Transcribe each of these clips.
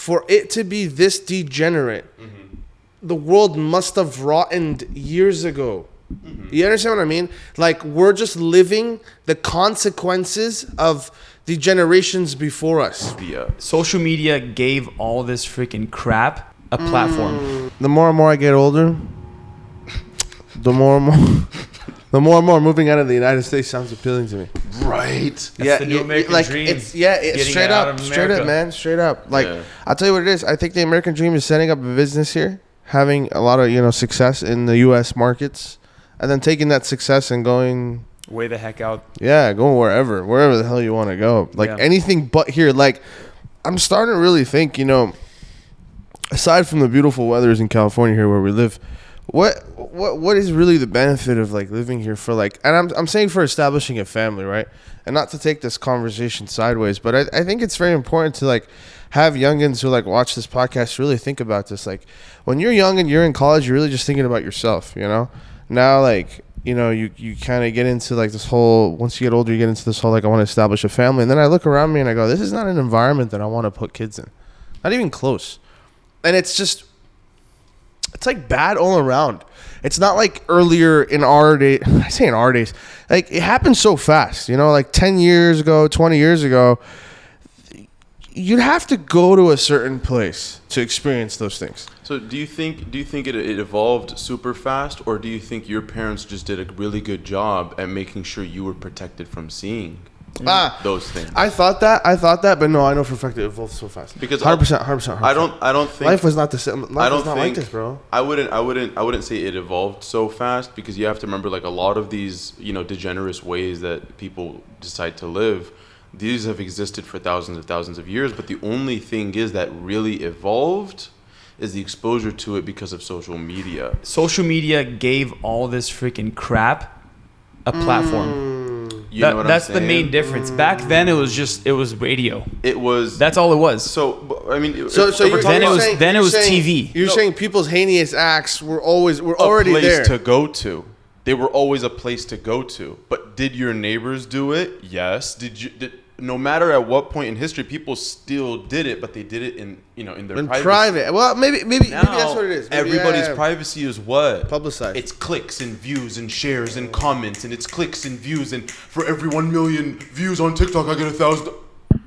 for it to be this degenerate, the world must have rottened years ago. You understand what I mean? Like, we're just living the consequences of the generations before us. Social media gave all this freaking crap a platform. The more and more I get older, the more and more moving out of the United States sounds appealing to me. Right. That's the new American dream. It's straight up, man, straight up. Like, I'll tell you what it is. I think the American dream is setting up a business here, having a lot of success in the U.S. markets, and then taking that success and going way the heck out. Yeah, going wherever the hell you want to go. Like anything but here. Like, I'm starting to really think, aside from the beautiful weathers in California here where we live, what is really the benefit of like living here for like, and I'm saying for establishing a family, right? And not to take this conversation sideways, but I think it's very important to like have youngins who like watch this podcast really think about this. Like, when you're young and you're in college, you're really just thinking about yourself, Now, like, you kind of get into like this whole, once you get older, you get into this whole like, I want to establish a family. And then I look around me and I go, this is not an environment that I want to put kids in. Not even close. And it's like bad all around. It's not like earlier in our day. I say in our days, like it happened so fast, like 10 years ago, 20 years ago, you'd have to go to a certain place to experience those things. So do you think it evolved super fast, or do you think your parents just did a really good job at making sure you were protected from seeing those things? I thought that, but no, I know for a fact it evolved so fast. Because 100%. I don't think life was not the same. Life was not like this, bro. I wouldn't say it evolved so fast, because you have to remember, like, a lot of these degenerate ways that people decide to live, these have existed for thousands and thousands of years. But the only thing is that really evolved is the exposure to it because of social media. Social media gave all this freaking crap a platform. That's the main difference. Back then, it was radio. That's all it was. So I mean, then it was TV. You're saying people's heinous acts were already there. A place to go to. They were always a place to go to. But did your neighbors do it? Yes. No matter at what point in history, people still did it, but they did it in their private. Well, maybe that's what it is. Everybody's privacy is what? Publicized. It's clicks and views and shares and comments, and it's clicks and views, and for every 1 million views on TikTok, I get 1,000.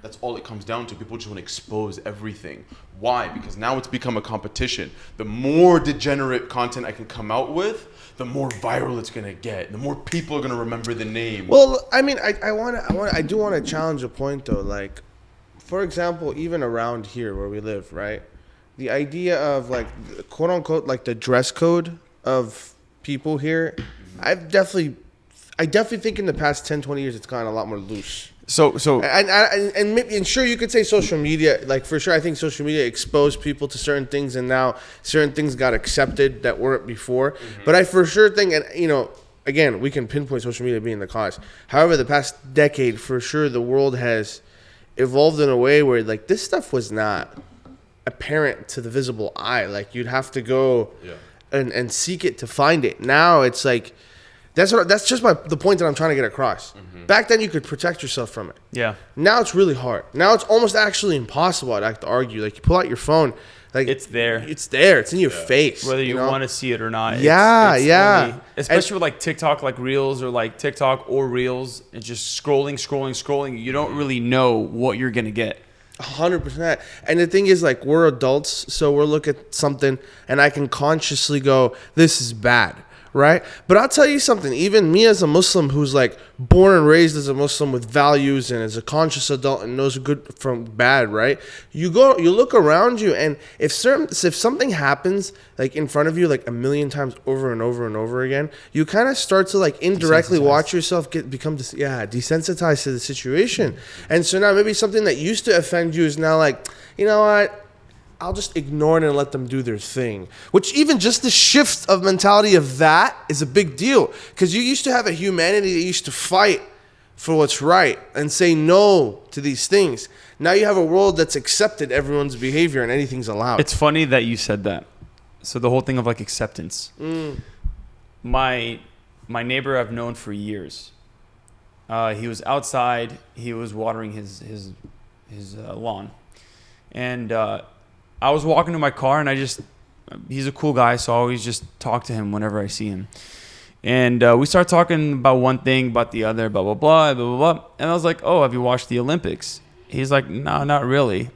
That's all it comes down to. People just want to expose everything. Why? Because now it's become a competition. The more degenerate content I can come out with, the more viral it's gonna get. The more people are gonna remember the name. Well, I mean, I do want to challenge a point though. Like, for example, even around here where we live, right? The idea of like, quote unquote, like the dress code of people here, I definitely think in the past 10, 20 years it's gotten a lot more loose. And sure, you could say social media, like for sure, I think social media exposed people to certain things, and now certain things got accepted that weren't before. But I for sure think, and again, we can pinpoint social media being the cause. However, the past decade, for sure, the world has evolved in a way where like this stuff was not apparent to the visible eye. Like, you'd have to go and seek it to find it. Now it's like, that's just the point that I'm trying to get across. Back then, you could protect yourself from it. Yeah. Now it's really hard. Now it's almost actually impossible, I'd have to argue. Like, you pull out your phone, like it's there. It's there. It's in your face. Whether you want to see it or not. Yeah. Only, especially with like TikTok, like Reels, or like TikTok or Reels, and just scrolling. You don't really know what you're gonna get. 100%. And the thing is, like, we're adults, so we'll look at something and I can consciously go, this is bad. Right? But I'll tell you something, even me as a Muslim who's like born and raised as a Muslim with values and as a conscious adult and knows good from bad, right? You look around you, and if something happens like in front of you like a million times over and over and over again, you kind of start to like indirectly watch yourself become desensitized to the situation. And so now maybe something that used to offend you is now like, you know what? I'll just ignore it and let them do their thing. Which even just the shift of mentality of that is a big deal. Because you used to have a humanity that used to fight for what's right and say no to these things. Now you have a world that's accepted everyone's behavior and anything's allowed. It's funny that you said that. So the whole thing of like acceptance. My neighbor I've known for years. He was outside. He was watering his lawn. And I was walking to my car and he's a cool guy, so I always just talk to him whenever I see him. And we start talking about one thing, about the other, blah, blah, blah, blah, blah, blah. And I was like, oh, have you watched the Olympics? He's like, no, not really.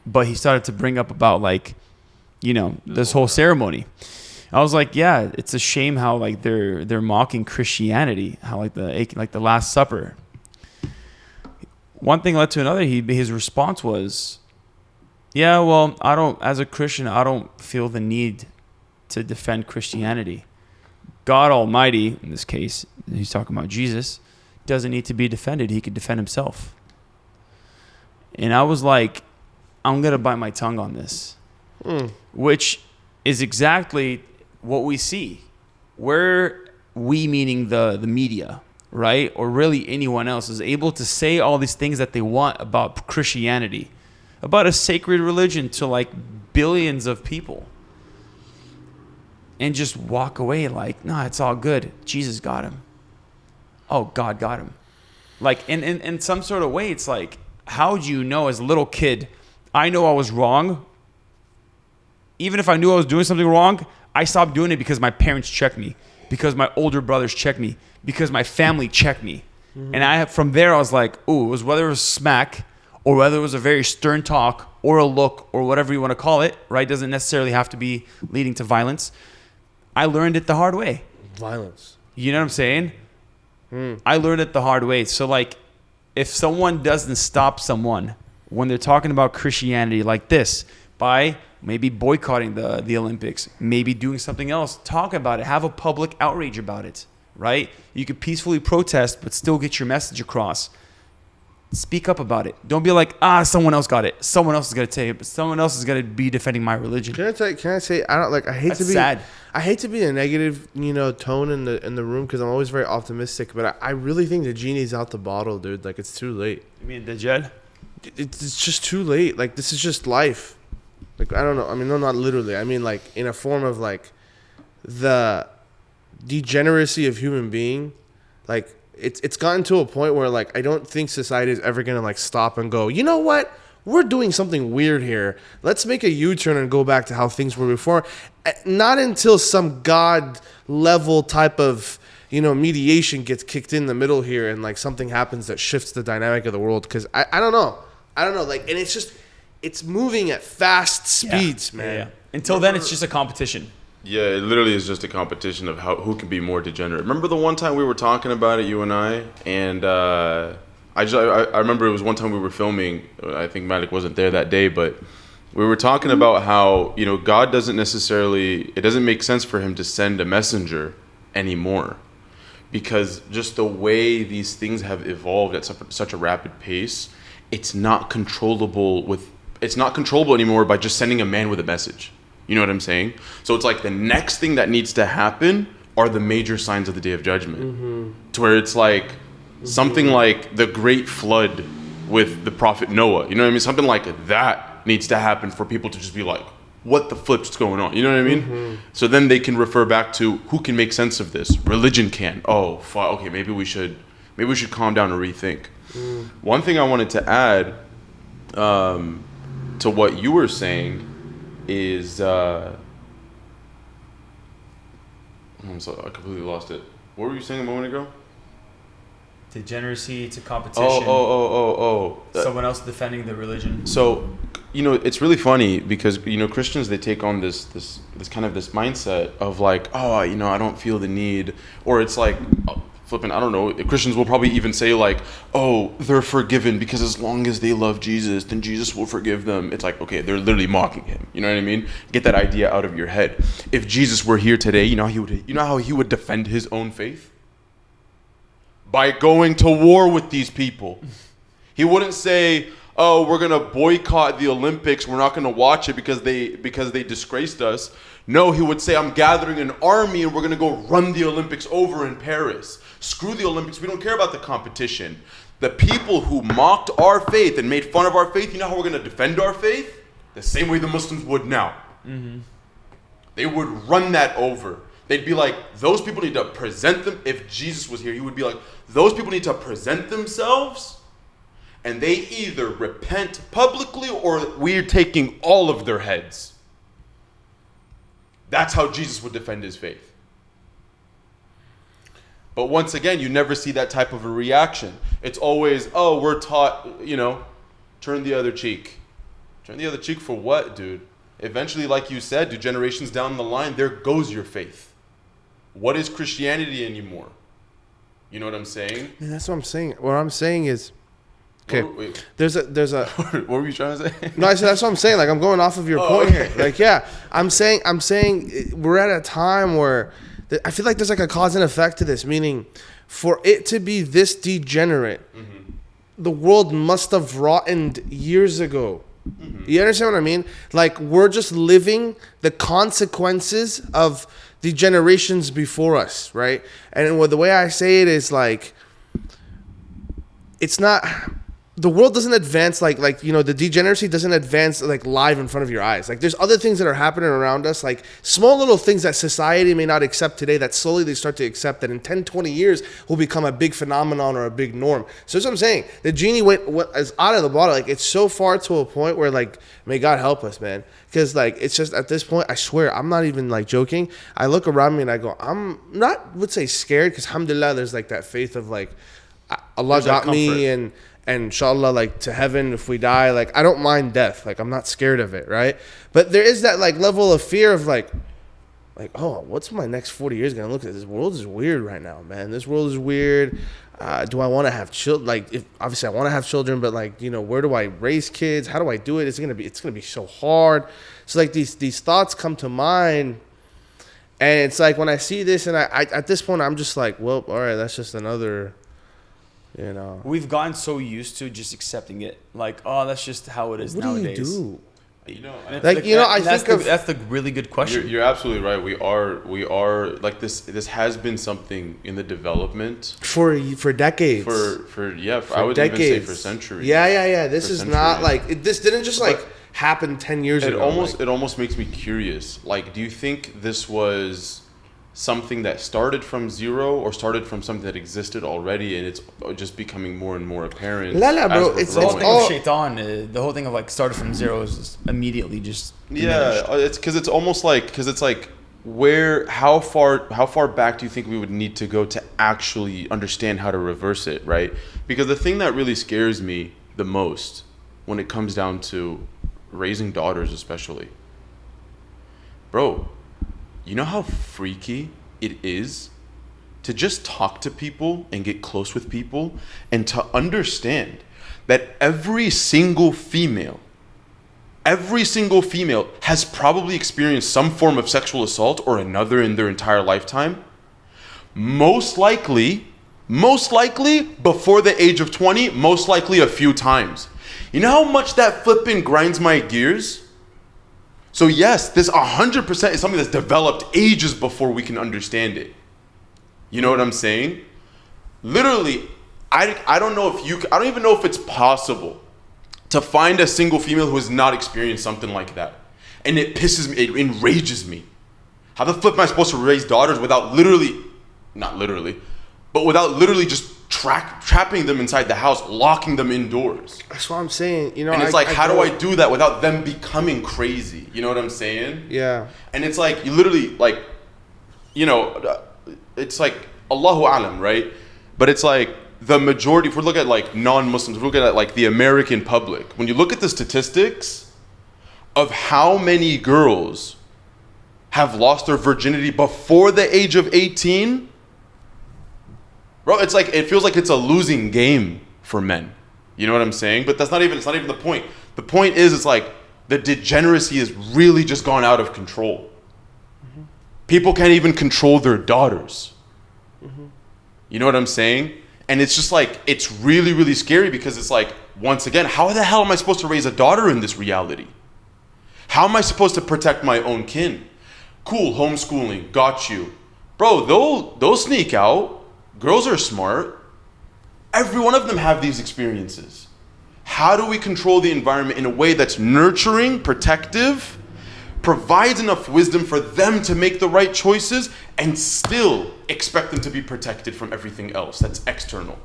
But he started to bring up about like, you know, this whole ceremony. I was like, yeah, it's a shame how like they're mocking Christianity, how like the Last Supper. One thing led to another. His response was, yeah, well, as a Christian, I don't feel the need to defend Christianity. God Almighty, in this case, he's talking about Jesus, doesn't need to be defended. He could defend himself. And I was like, I'm going to bite my tongue on this, which is exactly what we see. Where we, meaning the media, right, or really anyone else, is able to say all these things that they want about Christianity, about a sacred religion to like billions of people, and just walk away like, no, it's all good. Jesus got him. Oh, God got him. Like, in some sort of way, it's like, how do you know as a little kid, I know I was wrong. Even if I knew I was doing something wrong, I stopped doing it because my parents checked me, because my older brothers checked me, because my family checked me. Mm-hmm. And from there, I was like, ooh, whether it was smack or whether it was a very stern talk or a look or whatever you want to call it, right? Doesn't necessarily have to be leading to violence. I learned it the hard way. Violence. You know what I'm saying? I learned it the hard way. So like, if someone doesn't stop someone when they're talking about Christianity like this, by maybe boycotting the Olympics, maybe doing something else, talk about it, have a public outrage about it, right? You could peacefully protest, but still get your message across. Speak up about it. Don't be like, someone else got it. Someone else is gonna take it, but someone else is gonna be defending my religion. Can I say I don't like. I hate That's to be sad. I hate to be a negative, tone in the room because I'm always very optimistic. But I really think the genie's out the bottle, dude. Like it's too late. You mean the Jed? It's just too late. Like this is just life. Like I don't know. I mean, no, not literally. I mean, like in a form of like the degeneracy of human being, like. It's gotten to a point where like I don't think society is ever gonna like stop and go, you know what? We're doing something weird here. Let's make a U-turn and go back to how things were before. Not until some God level type of mediation gets kicked in the middle here and like something happens that shifts the dynamic of the world. Because I don't know. Like, and it's moving at fast speeds, man. Yeah. Until then, it's just a competition. Yeah, it literally is just a competition of who can be more degenerate. Remember the one time we were talking about it, you and I, and I remember it was one time we were filming. I think Malik wasn't there that day, but we were talking about how God doesn't necessarily. It doesn't make sense for him to send a messenger anymore, because just the way these things have evolved at such a rapid pace, it's not controllable anymore by just sending a man with a message. You know what I'm saying? So it's like the next thing that needs to happen are the major signs of the Day of Judgment. Mm-hmm. To where it's like something like the Great Flood with the Prophet Noah. You know what I mean? Something like that needs to happen for people to just be like, what the flip's going on? You know what I mean? Mm-hmm. So then they can refer back to who can make sense of this. Religion can. Oh, okay, maybe we should calm down and rethink. One thing I wanted to add to what you were saying is I completely lost it. What were you saying a moment ago? Degeneracy to competition. Someone else defending the religion. So, it's really funny because Christians, they take on this kind of this mindset of like, I don't feel the need, or it's like flipping, I don't know, Christians will probably even say like, they're forgiven because as long as they love Jesus, then Jesus will forgive them. It's like, okay, they're literally mocking him. You know what I mean? Get that idea out of your head. If Jesus were here today, how he would defend his own faith? By going to war with these people. He wouldn't say, we're going to boycott the Olympics. We're not going to watch it because they disgraced us. No, he would say, I'm gathering an army and we're going to go run the Olympics over in Paris. Screw the Olympics. We don't care about the competition. The people who mocked our faith and made fun of our faith, you know how we're going to defend our faith? The same way the Muslims would now. Mm-hmm. They would run that over. They'd be like, those people need to present them. If Jesus was here, he would be like, those people need to present themselves And they either repent publicly or we're taking all of their heads. That's how Jesus would defend his faith. But once again, you never see that type of a reaction. It's always, oh, we're taught, turn the other cheek. Turn the other cheek for what, dude? Eventually, like you said, 2 generations down the line, there goes your faith. What is Christianity anymore? You know what I'm saying? Man, that's what I'm saying. What I'm saying is, okay, Wait. there's a. What were you trying to say? No, I said that's what I'm saying. Like, I'm going off of your point okay. here. Like, yeah, I'm saying we're at a time where I feel like there's like a cause and effect to this. Meaning, for it to be this degenerate, the world must have rotted years ago. You understand what I mean? Like, we're just living the consequences of the generations before us, right? And the way I say it is like, it's not. The world doesn't advance like the degeneracy doesn't advance like live in front of your eyes. Like, there's other things that are happening around us, like small little things that society may not accept today that slowly they start to accept that in 10, 20 years will become a big phenomenon or a big norm. So that's what I'm saying. The genie is out of the bottle. Like, it's so far to a point where, like, may God help us, man. Because, like, it's just at this point, I swear, I'm not even like joking. I look around me and I go, I'm not, would say scared, because alhamdulillah, there's like that faith of like, Allah got me and inshallah, like, to heaven if we die. Like, I don't mind death. Like, I'm not scared of it, right? But there is that like level of fear of like, oh, what's my next 40 years gonna look like? This world is weird right now, man. This world is weird. Do I want to have children? Like, if obviously I want to have children, but like, where do I raise kids? How do I do it? It's gonna be so hard. So like these thoughts come to mind, and it's like when I see this, and I at this point I'm just like, well, all right, that's just another. We've gotten so used to just accepting it. Like, oh, that's just how it is nowadays. What do you do? That's the really good question. You're absolutely right. We are like this has been something in the development for decades. For I would decades. even say for centuries. Yeah. This is not like this didn't just like happen 10 years ago. It almost makes me curious. Like, do you think this was something that started from zero or started from something that existed already and it's just becoming more and more apparent? Bro, it's the whole thing of shaitan. The whole thing of like started from zero is just immediately just diminished. It's because it's almost like how far back do you think we would need to go to actually understand how to reverse it, right? Because the thing that really scares me the most when it comes down to raising daughters, especially, bro, you know how freaky it is to just talk to people and get close with people and to understand that every single female has probably experienced some form of sexual assault or another in their entire lifetime. Most likely before the age of 20, most likely a few times. You know how much that flipping grinds my gears? So yes, this 100% is something that's developed ages before we can understand it. You know what I'm saying? Literally, I don't even know if it's possible to find a single female who has not experienced something like that. And it pisses me, it enrages me. How the flip am I supposed to raise daughters without not literally, but without literally just trapping them inside the house, locking them indoors? That's what I'm saying. And it's how do I do that without them becoming crazy? You know what I'm saying? Yeah. And it's like, you literally, like, it's like, Allahu Alam, right? But it's like, the majority, if we look at like non-Muslims, if we look at like the American public, when you look at the statistics of how many girls have lost their virginity before the age of 18, bro, it's like, it feels like it's a losing game for men. You know what I'm saying? But it's not even the point. The point is, it's like the degeneracy has really just gone out of control. Mm-hmm. People can't even control their daughters. Mm-hmm. You know what I'm saying? And it's just like, it's really, really scary because it's like, once again, how the hell am I supposed to raise a daughter in this reality? How am I supposed to protect my own kin? Cool, homeschooling, got you. Bro, they'll sneak out. Girls are smart. Every one of them have these experiences. How do we control the environment in a way that's nurturing, protective, provides enough wisdom for them to make the right choices, and still expect them to be protected from everything else that's external?